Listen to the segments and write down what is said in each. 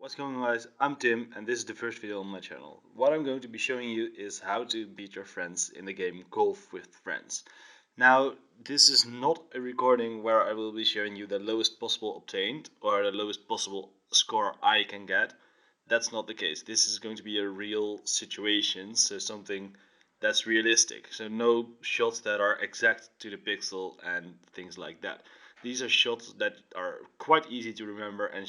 What's going on, guys? I'm Tim and this is the first video on my channel. What I'm going to be showing you is how to beat your friends in the game Golf with Friends. Now, this is not a recording where I will be showing you the lowest possible obtained or the lowest possible score I can get. That's not the case. This is going to be a real situation, so something that's realistic. So no shots that are exact to the pixel and things like that. These are shots that are quite easy to remember and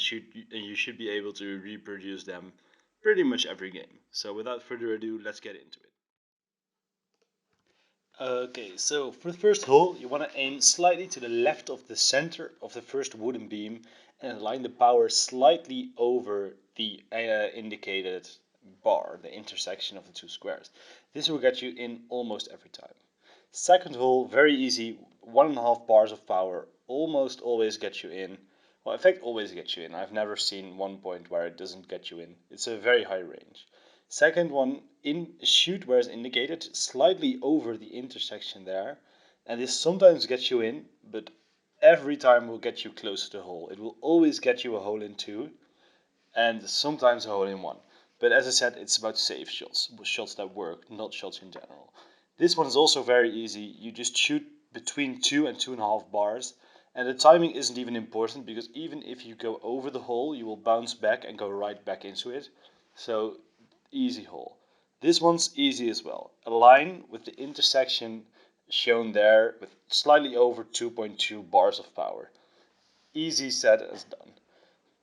you should be able to reproduce them pretty much every game. So without further ado, let's get into it. Okay, so for the first hole, you want to aim slightly to the left of the center of the first wooden beam and align the power slightly over the indicated bar, the intersection of the two squares. This will get you in almost every time. Second hole, very easy, 1.5 bars of power, almost always gets you in. Well, in fact, always gets you in. I've never seen one point where it doesn't get you in. It's a very high range. Second one, shoot where it's indicated, slightly over the intersection there. And this sometimes gets you in, but every time will get you close to the hole. It will always get you a hole in two, and sometimes a hole in one. But as I said, it's about safe shots, shots that work, not shots in general. This one is also very easy. You just shoot between 2 and 2.5 bars, and the timing isn't even important because even if you go over the hole, you will bounce back and go right back into it. So easy hole. This one's easy as well. A line with the intersection shown there with slightly over 2.2 bars of power. Easy said as done.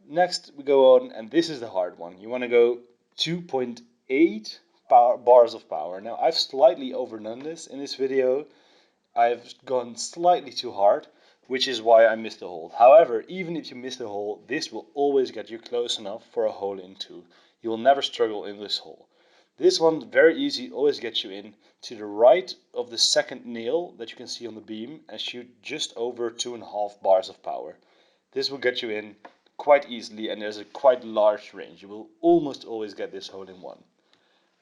Next we go on, and this is the hard one. You want to go 2.8 bars of power. Now I've slightly overdone this in this video. I've gone slightly too hard, which is why I missed the hole. However, even if you miss the hole, this will always get you close enough for a hole in two. You will never struggle in this hole. This one, very easy, always gets you in to the right of the second nail that you can see on the beam and shoot just over 2.5 bars of power. This will get you in quite easily and there's a quite large range. You will almost always get this hole in one.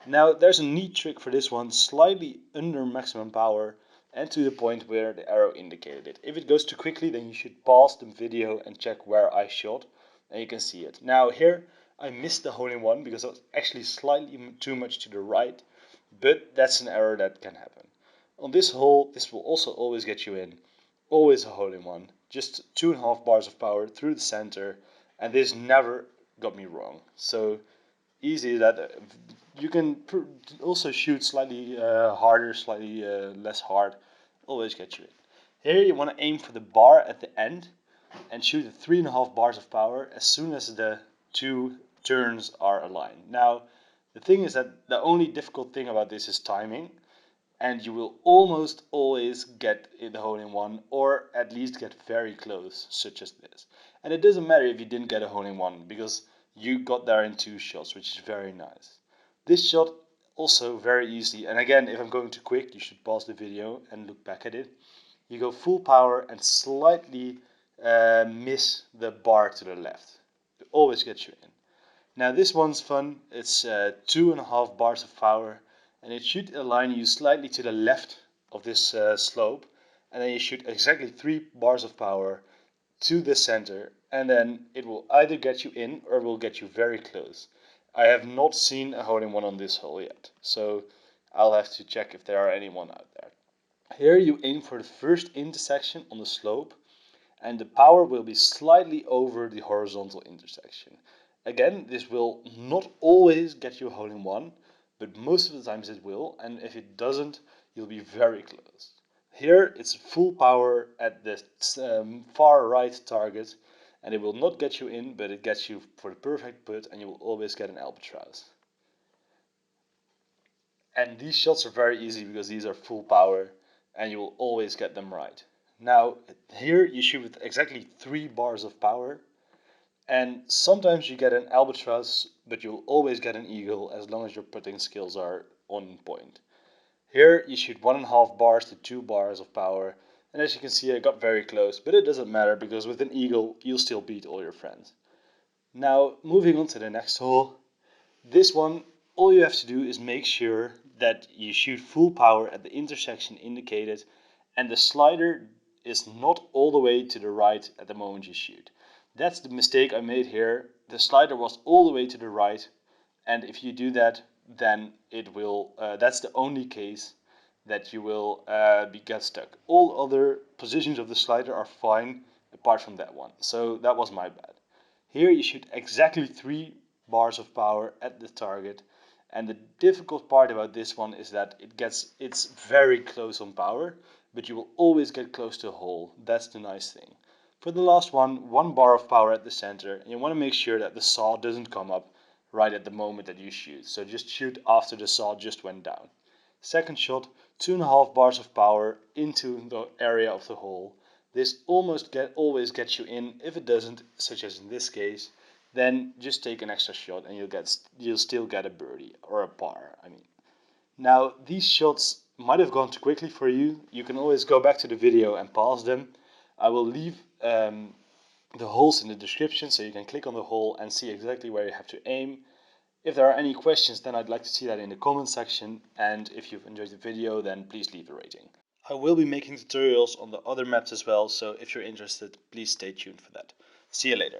Now there's a neat trick for this one, slightly under maximum power and to the point where the arrow indicated it. If it goes too quickly, then you should pause the video and check where I shot and you can see it. Now here I missed the hole in one because I was actually slightly too much to the right, but that's an error that can happen. On this hole, this will also always get you in. Always a hole in one. Just 2.5 bars of power through the center, and this never got me wrong. So easy that you can also shoot slightly harder, slightly less hard. Always get you in. Here you want to aim for the bar at the end and shoot at 3.5 bars of power as soon as the two turns are aligned. Now, the thing is that the only difficult thing about this is timing, and you will almost always get the hole in one, or at least get very close, such as this. And it doesn't matter if you didn't get a hole in one, because you got there in two shots, which is very nice. This shot also very easy, and again, if I'm going too quick, you should pause the video and look back at it. You go full power and slightly miss the bar to the left. It always gets you in. Now this one's fun. It's 2.5 bars of power, and it should align you slightly to the left of this slope, and then you shoot exactly 3 bars of power to the center, and then it will either get you in or it will get you very close. I have not seen a hole in one on this hole yet, so I'll have to check if there are anyone out there. Here you aim for the first intersection on the slope, and the power will be slightly over the horizontal intersection. Again, this will not always get you a hole in one, but most of the times it will, and if it doesn't, you'll be very close. Here it's full power at the far right target, and it will not get you in, but it gets you for the perfect putt, and you will always get an albatross. And these shots are very easy because these are full power, and you will always get them right. Now, here you shoot with exactly 3 bars of power, and sometimes you get an albatross, but you'll always get an eagle as long as your putting skills are on point. Here you shoot 1.5 bars to 2 bars of power, and as you can see I got very close, but it doesn't matter because with an eagle you'll still beat all your friends. Now moving on to the next hole. This one, all you have to do is make sure that you shoot full power at the intersection indicated, and the slider is not all the way to the right at the moment you shoot. That's the mistake I made here. The slider was all the way to the right, and if you do that, then it will, that's the only case that you will get stuck. All other positions of the slider are fine apart from that one. So that was my bad. Here you shoot exactly 3 bars of power at the target, and the difficult part about this one is that it's very close on power, but you will always get close to a hole. That's the nice thing. For the last one, 1 bar of power at the center, and you want to make sure that the saw doesn't come up right at the moment that you shoot. So just shoot after the saw just went down. Second shot, 2.5 bars of power into the area of the hole. This always gets you in. If it doesn't, such as in this case, then just take an extra shot and you'll still get a birdie or a par. I mean, now these shots might have gone too quickly for you. You can always go back to the video and pause them. I will leave the holes in the description so you can click on the hole and see exactly where you have to aim. If there are any questions, then I'd like to see that in the comment section, and if you've enjoyed the video, then please leave a rating. I will be making tutorials on the other maps as well, so if you're interested, please stay tuned for that. See you later.